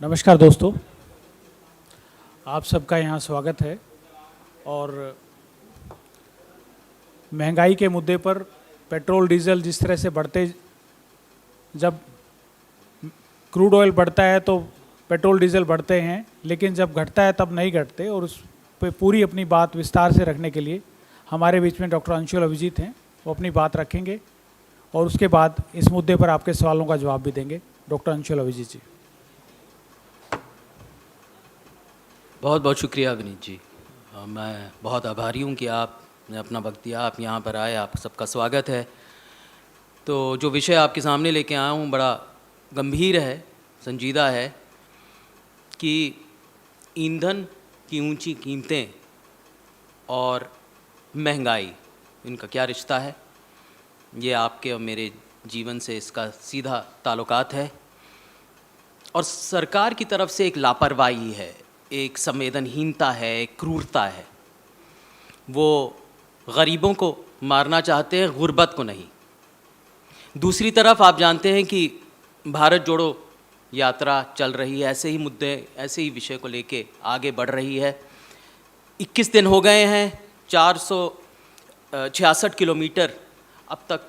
नमस्कार दोस्तों, आप सबका यहाँ स्वागत है। और महंगाई के मुद्दे पर पेट्रोल डीजल जिस तरह से बढ़ते, जब क्रूड ऑयल बढ़ता है तो पेट्रोल डीजल बढ़ते हैं, लेकिन जब घटता है तब नहीं घटते। और उस पर पूरी अपनी बात विस्तार से रखने के लिए हमारे बीच में डॉक्टर अंशुल अभिजीत हैं। वो अपनी बात रखेंगे और उसके बाद इस मुद्दे पर आपके सवालों का जवाब भी देंगे। डॉक्टर अंशुल अभिजीत जी। बहुत बहुत शुक्रिया विनीत जी। मैं बहुत आभारी हूँ कि आपने अपना वक्त दिया, आप यहाँ पर आए, आप सबका स्वागत है। तो जो विषय आपके सामने लेके आया हूँ बड़ा गंभीर है, संजीदा है कि ईंधन की ऊंची कीमतें और महंगाई, इनका क्या रिश्ता है। ये आपके और मेरे जीवन से इसका सीधा ताल्लुकात है। और सरकार की तरफ से एक लापरवाही है, एक संवेदनहीनता है, एक क्रूरता है। वो गरीबों को मारना चाहते हैं, गुर्बत को नहीं। दूसरी तरफ आप जानते हैं कि भारत जोड़ो यात्रा चल रही है, ऐसे ही मुद्दे, ऐसे ही विषय को लेके आगे बढ़ रही है। 21 दिन हो गए हैं, 466 किलोमीटर अब तक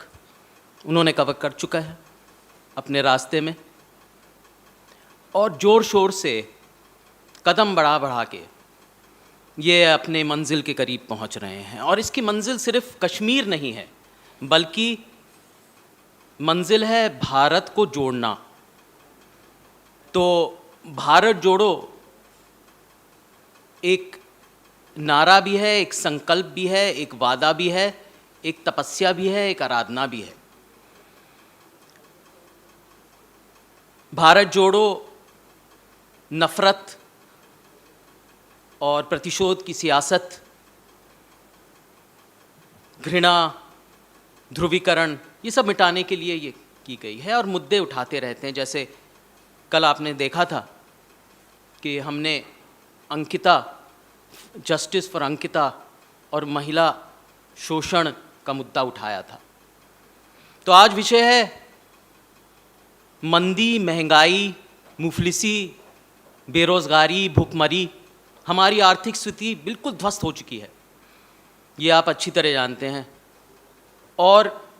उन्होंने कवर कर चुका है अपने रास्ते में, और ज़ोर शोर से कदम बढ़ा बढ़ा के ये अपने मंजिल के करीब पहुंच रहे हैं। और इसकी मंजिल सिर्फ कश्मीर नहीं है, बल्कि मंजिल है भारत को जोड़ना। तो भारत जोड़ो एक नारा भी है, एक संकल्प भी है, एक वादा भी है, एक तपस्या भी है, एक आराधना भी है। भारत जोड़ो नफ़रत और प्रतिशोध की सियासत, घृणा, ध्रुवीकरण, ये सब मिटाने के लिए ये की गई है। और मुद्दे उठाते रहते हैं। जैसे कल आपने देखा था कि हमने अंकिता, जस्टिस फॉर अंकिता और महिला शोषण का मुद्दा उठाया था। तो आज विषय है मंदी, महंगाई, मुफलिसी, बेरोज़गारी, भुखमरी। हमारी आर्थिक स्थिति बिल्कुल ध्वस्त हो चुकी है, ये आप अच्छी तरह जानते हैं। और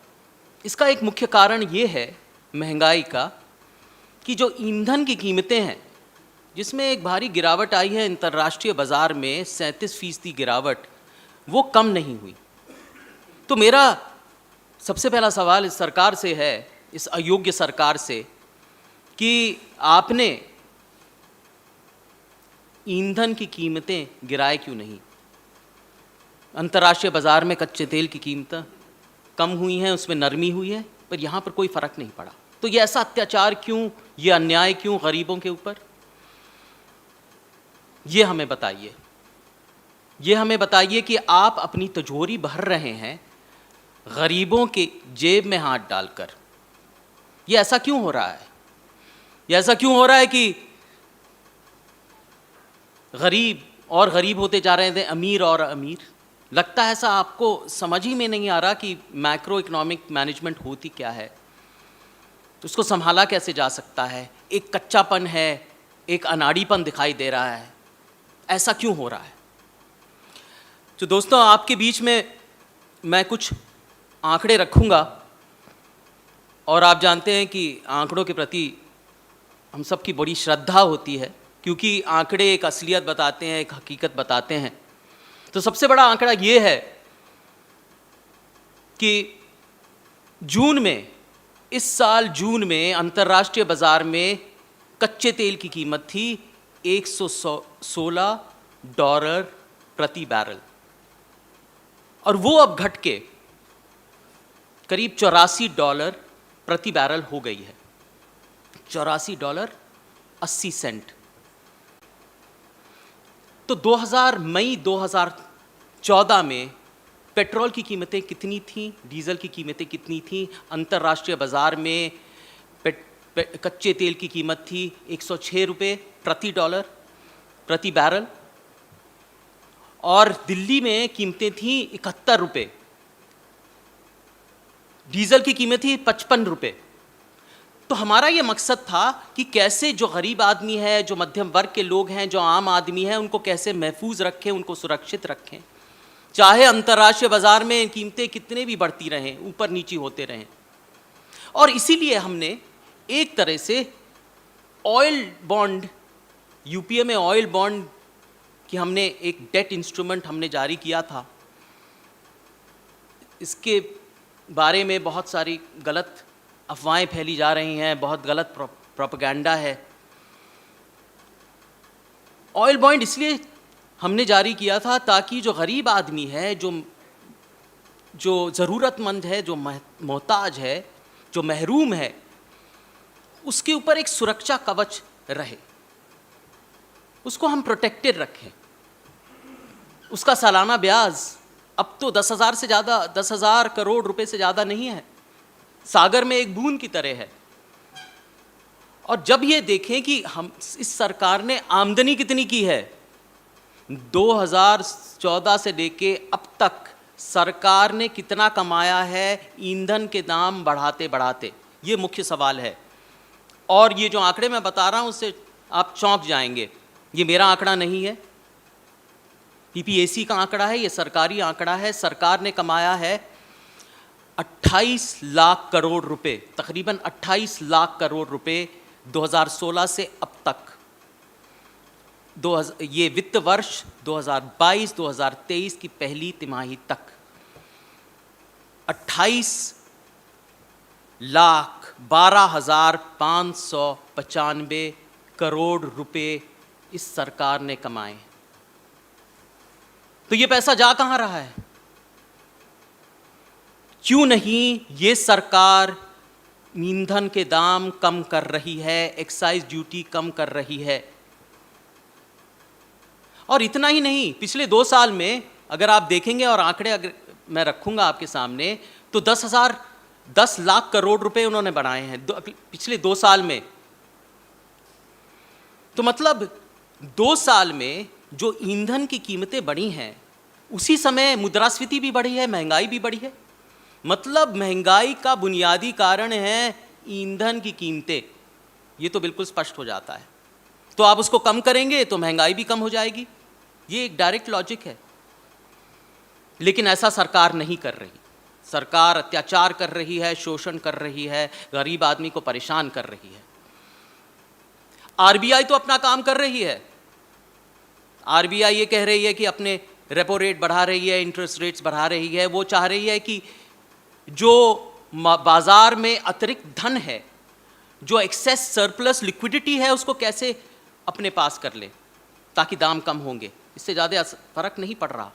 इसका एक मुख्य कारण ये है महंगाई का कि जो ईंधन की कीमतें हैं, जिसमें एक भारी गिरावट आई है अंतर्राष्ट्रीय बाज़ार में, 37% गिरावट, वो कम नहीं हुई। तो मेरा सबसे पहला सवाल इस सरकार से है, इस अयोग्य सरकार से, कि आपने ईंधन की कीमतें गिराए क्यों नहीं। अंतर्राष्ट्रीय बाज़ार में कच्चे तेल की कीमतें कम हुई हैं, उसमें नरमी हुई है, पर यहाँ पर कोई फ़र्क नहीं पड़ा। तो ये ऐसा अत्याचार क्यों, ये अन्याय क्यों गरीबों के ऊपर, ये हमें बताइए। ये हमें बताइए कि आप अपनी तिजोरी भर रहे हैं गरीबों के जेब में हाथ डालकर। ये ऐसा क्यों हो रहा है? ये ऐसा क्यों हो रहा है कि गरीब और गरीब होते जा रहे थे, अमीर और अमीर? लगता है ऐसा आपको समझ ही में नहीं आ रहा कि मैक्रो इकोनॉमिक मैनेजमेंट होती क्या है, तो उसको संभाला कैसे जा सकता है। एक कच्चापन है, एक अनाड़ीपन दिखाई दे रहा है। ऐसा क्यों हो रहा है? तो दोस्तों, आपके बीच में मैं कुछ आंकड़े रखूँगा, और आप जानते हैं कि आंकड़ों के प्रति हम सबकी बड़ी श्रद्धा होती है, क्योंकि आंकड़े एक असलियत बताते हैं, एक हकीकत बताते हैं। तो सबसे बड़ा आंकड़ा ये है कि जून में, इस साल जून में अंतर्राष्ट्रीय बाज़ार में कच्चे तेल की कीमत थी $116 प्रति बैरल, और वो अब घट के करीब $84 प्रति बैरल हो गई है। $84.80। तो मई 2014 में पेट्रोल की कीमतें कितनी थीं, डीजल की कीमतें कितनी थीं? अंतर्राष्ट्रीय बाज़ार में कच्चे तेल की कीमत थी ₹106 प्रति डॉलर प्रति बैरल, और दिल्ली में कीमतें थीं ₹71। डीजल की कीमत थी ₹55। तो हमारा ये मकसद था कि कैसे जो गरीब आदमी है, जो मध्यम वर्ग के लोग हैं, जो आम आदमी है, उनको कैसे महफूज रखें, उनको सुरक्षित रखें, चाहे अंतर्राष्ट्रीय बाजार में कीमतें कितने भी बढ़ती रहें, ऊपर नीचे होते रहें। और इसीलिए हमने एक तरह से ऑयल बॉन्ड, यूपीए में ऑयल बॉन्ड की हमने एक डेट इंस्ट्रूमेंट हमने जारी किया था। इसके बारे में बहुत सारी गलत अफवाहें फैली जा रही हैं, बहुत गलत प्रोपेगेंडा है। ऑयल बॉन्ड इसलिए हमने जारी किया था ताकि जो गरीब आदमी है, जो ज़रूरतमंद है, जो मोहताज है, जो महरूम है, उसके ऊपर एक सुरक्षा कवच रहे, उसको हम प्रोटेक्टेड रखें। उसका सालाना ब्याज अब तो 10,000 करोड़ रुपए से ज़्यादा नहीं है, सागर में एक बूंद की तरह है। और जब ये देखें कि हम इस सरकार ने आमदनी कितनी की है, 2014 से लेके अब तक सरकार ने कितना कमाया है ईंधन के दाम बढ़ाते बढ़ाते, ये मुख्य सवाल है। और ये जो आंकड़े मैं बता रहा हूँ उससे आप चौंक जाएंगे। ये मेरा आंकड़ा नहीं है, पीपीएसी का आंकड़ा है, ये सरकारी आंकड़ा है। सरकार ने कमाया है 28 लाख करोड़ रुपए, तकरीबन 28 लाख करोड़ रुपए 2016 से अब तक, ये वित्त वर्ष 2022-2023 की पहली तिमाही तक 28,12,595 करोड़ रुपए इस सरकार ने कमाए। तो ये पैसा जा कहां रहा है? क्यों नहीं ये सरकार ईंधन के दाम कम कर रही है, एक्साइज ड्यूटी कम कर रही है? और इतना ही नहीं, पिछले 2 साल में अगर आप देखेंगे और आंकड़े अगर मैं रखूंगा आपके सामने, तो 10 लाख करोड़ रुपए उन्होंने बनाए हैं पिछले 2 साल में। तो मतलब 2 साल में जो ईंधन की कीमतें बढ़ी हैं, उसी समय मुद्रास्फीति भी बढ़ी है, महंगाई भी बढ़ी है। मतलब महंगाई का बुनियादी कारण है ईंधन की कीमतें, ये तो बिल्कुल स्पष्ट हो जाता है। तो आप उसको कम करेंगे तो महंगाई भी कम हो जाएगी, ये एक डायरेक्ट लॉजिक है। लेकिन ऐसा सरकार नहीं कर रही। सरकार अत्याचार कर रही है, शोषण कर रही है, गरीब आदमी को परेशान कर रही है। आरबीआई तो अपना काम कर रही है। आरबीआई ये कह रही है कि अपने रेपो रेट बढ़ा रही है, इंटरेस्ट रेट्स बढ़ा रही है। वो चाह रही है कि जो बाजार में अतिरिक्त धन है, जो एक्सेस सरप्लस लिक्विडिटी है, उसको कैसे अपने पास कर ले ताकि दाम कम होंगे। इससे ज़्यादा फर्क नहीं पड़ रहा।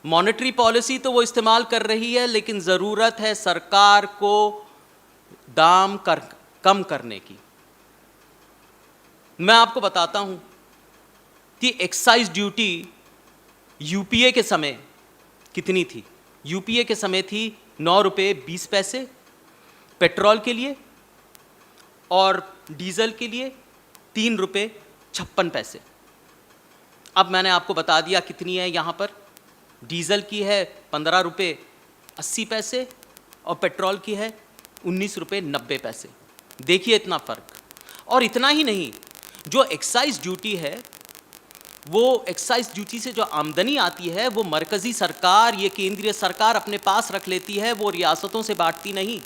मॉनेटरी पॉलिसी तो वो इस्तेमाल कर रही है, लेकिन ज़रूरत है सरकार को दाम कम करने की। मैं आपको बताता हूं कि एक्साइज ड्यूटी यूपीए के समय कितनी थी। यूपीए के समय थी 9 रुपये 20 पैसे पेट्रोल के लिए, और डीजल के लिए 3 रुपये 56 पैसे। अब मैंने आपको बता दिया कितनी है यहाँ पर। डीजल की है 15 रुपये 80 पैसे और पेट्रोल की है 19 रुपये 90 पैसे। देखिए इतना फ़र्क। और इतना ही नहीं, जो एक्साइज ड्यूटी है, वो एक्साइज ड्यूटी से जो आमदनी आती है वो मरकज़ी सरकार, ये केंद्रीय सरकार अपने पास रख लेती है, वो रियासतों से बांटती नहीं।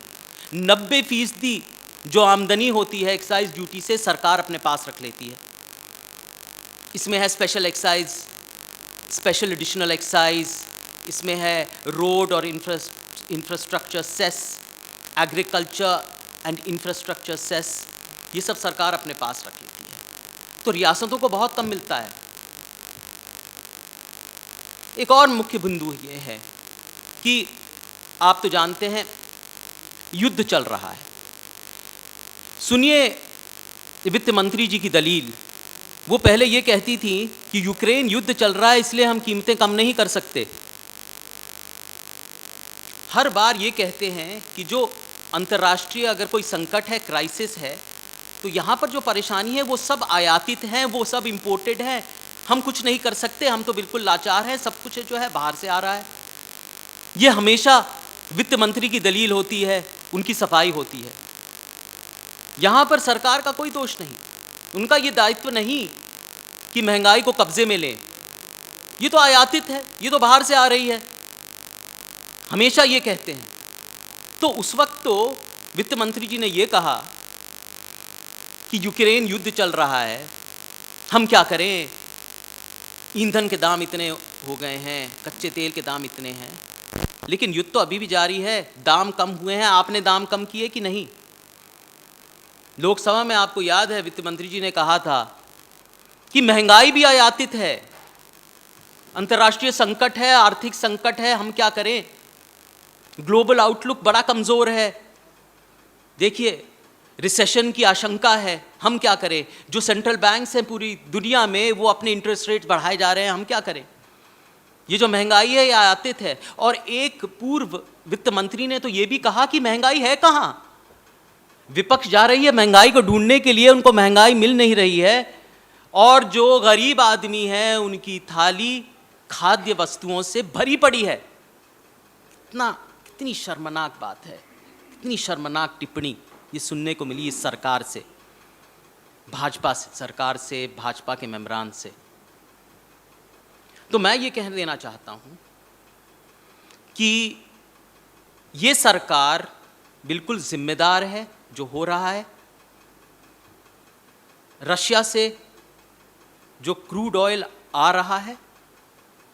90% जो आमदनी होती है एक्साइज ड्यूटी से, सरकार अपने पास रख लेती है। इसमें है special excise, special additional excise, इसमें है रोड और infrastructure cess, agriculture and infrastructure cess, ये सब सरकार अपने पास रख लेती है। तो रियासतों को बहुत कम मिलता है। एक और मुख्य बिंदु ये है कि आप तो जानते हैं युद्ध चल रहा है। सुनिए वित्त मंत्री जी की दलील। वो पहले ये कहती थी कि यूक्रेन युद्ध चल रहा है इसलिए हम कीमतें कम नहीं कर सकते। हर बार ये कहते हैं कि जो अंतर्राष्ट्रीय अगर कोई संकट है, क्राइसिस है, तो यहाँ पर जो परेशानी है वो सब आयातित हैं, वो सब इम्पोर्टेड हैं, हम कुछ नहीं कर सकते, हम तो बिल्कुल लाचार हैं, सब कुछ जो है बाहर से आ रहा है। ये हमेशा वित्त मंत्री की दलील होती है, उनकी सफाई होती है। यहाँ पर सरकार का कोई दोष नहीं, उनका ये दायित्व नहीं कि महंगाई को कब्जे में लें। ये तो आयातित है, ये तो बाहर से आ रही है, हमेशा ये कहते हैं। तो उस वक्त तो वित्त मंत्री जी ने ये कहा कि यूक्रेन युद्ध चल रहा है, हम क्या करें, ईंधन के दाम इतने हो गए हैं, कच्चे तेल के दाम इतने हैं, लेकिन युद्ध तो अभी भी जारी है, दाम कम हुए हैं। आपने दाम कम किए कि नहीं? लोकसभा में आपको याद है वित्त मंत्री जी ने कहा था कि महंगाई भी आयातित है, अंतर्राष्ट्रीय संकट है, आर्थिक संकट है, हम क्या करें, ग्लोबल आउटलुक बड़ा कमजोर है, देखिए रिसेशन की आशंका है, हम क्या करें, जो सेंट्रल बैंक्स हैं पूरी दुनिया में वो अपने इंटरेस्ट रेट्स बढ़ाए जा रहे हैं, हम क्या करें, ये जो महंगाई है ये आयातित है। और एक पूर्व वित्त मंत्री ने तो ये भी कहा कि महंगाई है कहाँ, विपक्ष जा रही है महंगाई को ढूंढने के लिए, उनको महंगाई मिल नहीं रही है, और जो गरीब आदमी है उनकी थाली खाद्य वस्तुओं से भरी पड़ी है। कितनी शर्मनाक बात है, कितनी शर्मनाक टिप्पणी ये सुनने को मिली इस सरकार से, भाजपा से, सरकार से, भाजपा के मेंबरान से। तो मैं ये कह देना चाहता हूं कि ये सरकार बिल्कुल जिम्मेदार है जो हो रहा है। रशिया से जो क्रूड ऑयल आ रहा है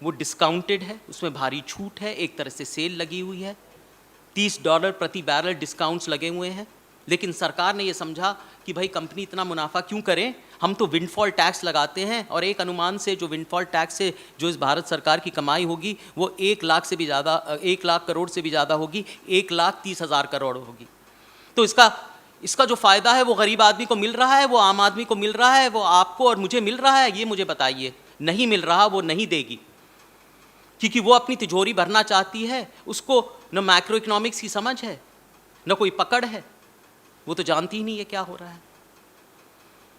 वो डिस्काउंटेड है, उसमें भारी छूट है, एक तरह से सेल लगी हुई है, $30 प्रति बैरल डिस्काउंट्स लगे हुए हैं। लेकिन सरकार ने ये समझा कि भाई कंपनी इतना मुनाफा क्यों करें, हम तो विंडफॉल टैक्स लगाते हैं, और एक अनुमान से जो विंडफॉल टैक्स से जो इस भारत सरकार की कमाई होगी वो 1 लाख से भी ज़्यादा, 1 लाख करोड़ से भी ज़्यादा होगी, 1,30,000 करोड़ होगी। तो इसका जो फ़ायदा है वो गरीब आदमी को मिल रहा है, वो आम आदमी को मिल रहा है, वो आपको और मुझे मिल रहा है, ये मुझे बताइए। नहीं मिल रहा, वो नहीं देगी, क्योंकि वो अपनी तिजोरी भरना चाहती है, उसको न मैक्रो इकोनॉमिक्स की समझ है न कोई पकड़ है, वो तो जानती ही नहीं है क्या हो रहा है।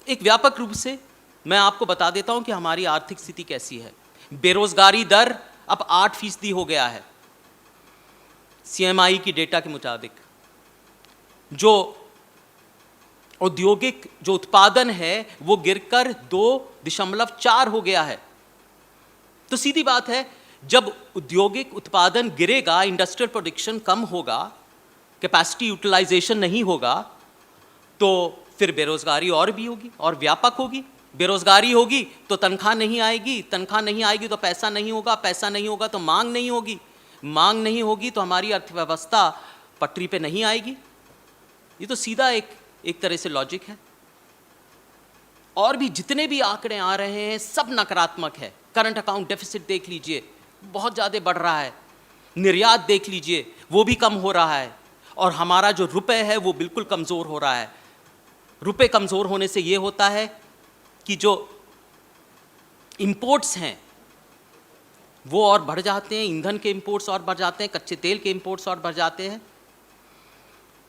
एक व्यापक रूप से मैं आपको बता देता हूं कि हमारी आर्थिक स्थिति कैसी है। बेरोजगारी दर अब 8% हो गया है, CMI की डेटा के मुताबिक। जो औद्योगिक जो उत्पादन है वो गिरकर 2.4 हो गया है। तो सीधी बात है, जब औद्योगिक उत्पादन गिरेगा, इंडस्ट्रियल प्रोडक्शन कम होगा, कैपेसिटी यूटिलाइजेशन नहीं होगा, तो फिर बेरोजगारी और भी होगी और व्यापक होगी। बेरोजगारी होगी तो तनख्वाह नहीं आएगी, तनख्वाह नहीं आएगी तो पैसा नहीं होगा, पैसा नहीं होगा तो मांग नहीं होगी, मांग नहीं होगी तो हमारी अर्थव्यवस्था पटरी पे नहीं आएगी। ये तो सीधा एक तरह से लॉजिक है। और भी जितने भी आंकड़े आ रहे हैं सब नकारात्मक है। करंट अकाउंट डेफिसिट देख लीजिए, बहुत ज़्यादा बढ़ रहा है, निर्यात देख लीजिए वो भी कम हो रहा है, और हमारा जो रुपए है वो बिल्कुल कमज़ोर हो रहा है। रुपए कमज़ोर होने से ये होता है कि जो इंपोर्ट्स हैं वो और बढ़ जाते हैं, ईंधन के इंपोर्ट्स और बढ़ जाते हैं, कच्चे तेल के इंपोर्ट्स और बढ़ जाते हैं।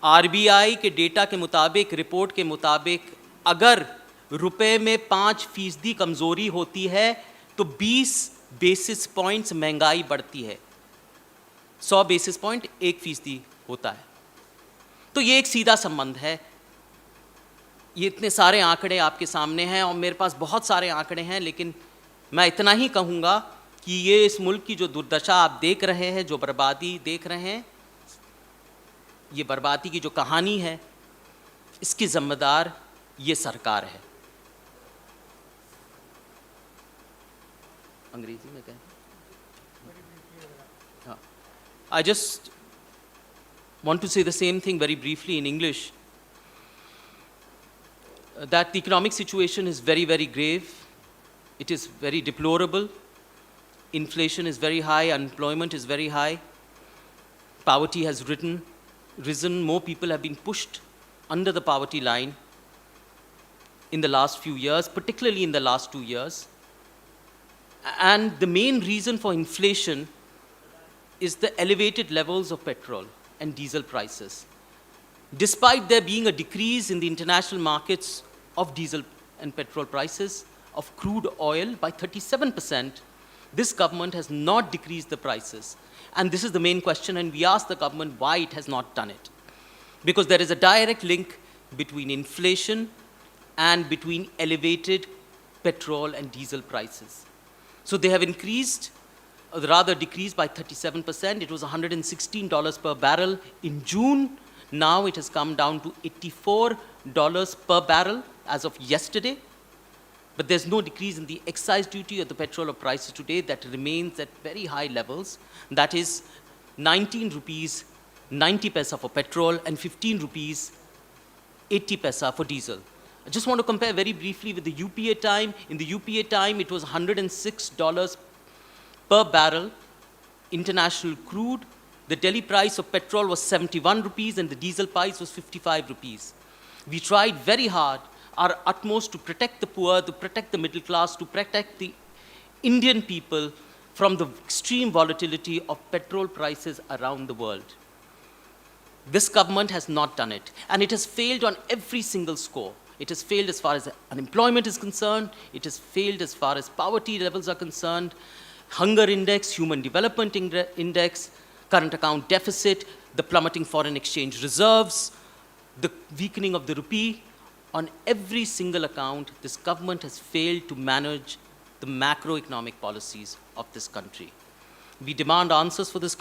RBI के डेटा के मुताबिक, रिपोर्ट के मुताबिक, अगर रुपए में 5% कमज़ोरी होती है तो 20 बेसिस पॉइंट्स महंगाई बढ़ती है, 100 बेसिस पॉइंट 1% होता है। तो ये एक सीधा संबंध है। ये इतने सारे आंकड़े आपके सामने हैं और मेरे पास बहुत सारे आंकड़े हैं, लेकिन मैं इतना ही कहूँगा कि ये इस मुल्क की जो दुर्दशा आप देख रहे हैं, जो बर्बादी देख रहे हैं, ये बर्बादी की जो कहानी है, इसकी जिम्मेदार ये सरकार है। अंग्रेजी में कहें, हाँ, I just want to say the same thing very briefly in English, that the economic situation is very, very grave. It is very deplorable. Inflation is very high, unemployment is very high, poverty has risen, more people have been pushed under the poverty line in the last few years, particularly in the last 2 years. And the main reason for inflation is the elevated levels of petrol and diesel prices. Despite there being a decrease in the international markets of diesel and petrol prices, of crude oil by 37%, this government has not decreased the prices. And this is the main question, and we ask the government why it has not done it. Because there is a direct link between inflation and between elevated petrol and diesel prices. So they have increased, or rather decreased by 37%. It was $116 per barrel in June. Now it has come down to $84 per barrel as of yesterday. But there's no decrease in the excise duty or the petrol prices today. That remains at very high levels. That is 19 rupees 90 paisa for petrol and 15 rupees 80 paisa for diesel. I just want to compare very briefly with the UPA time. In the UPA time, it was $106 per barrel international crude. The Delhi price of petrol was 71 rupees and the diesel price was 55 rupees. We tried very hard, our utmost, to protect the poor, to protect the middle class, to protect the Indian people from the extreme volatility of petrol prices around the world. This government has not done it, and it has failed on every single score. It has failed as far as unemployment is concerned, it has failed as far as poverty levels are concerned, hunger index, human development index, current account deficit, the plummeting foreign exchange reserves, the weakening of the rupee. On every single account, this government has failed to manage the macroeconomic policies of this country. We demand answers for this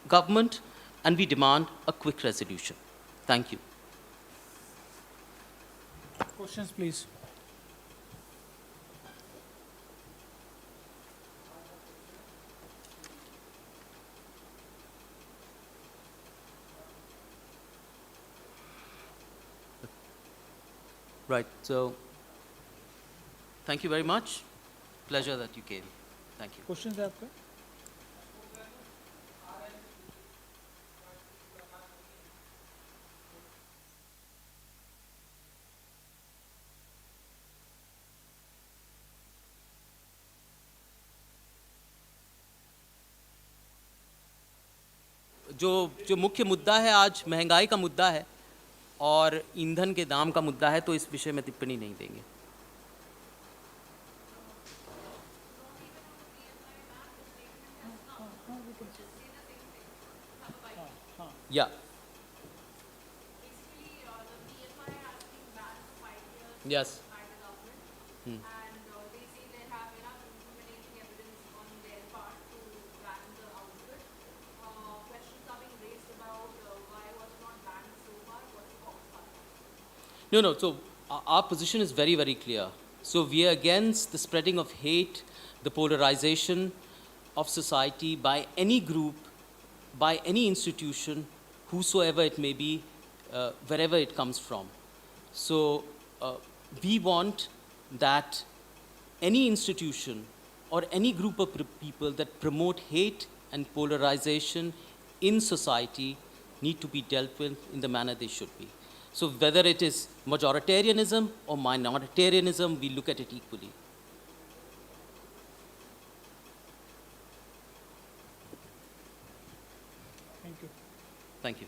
government, and we demand a quick resolution. Thank you. Questions, please. Right, so thank you very much. Pleasure that you came. Thank you. Questions है आपका? जो मुख्य मुद्दा है आज महंगाई का मुद्दा है और ईंधन के दाम का मुद्दा है, तो इस विषय में टिप्पणी नहीं देंगे. या yes No. So our position is very, very clear. So we are against the spreading of hate, the polarization of society by any group, by any institution, whosoever it may be, wherever it comes from. So we want that any institution or any group of people that promote hate and polarization in society need to be dealt with in the manner they should be. So whether it is majoritarianism or minoritarianism, we look at it equally. Thank you. Thank you.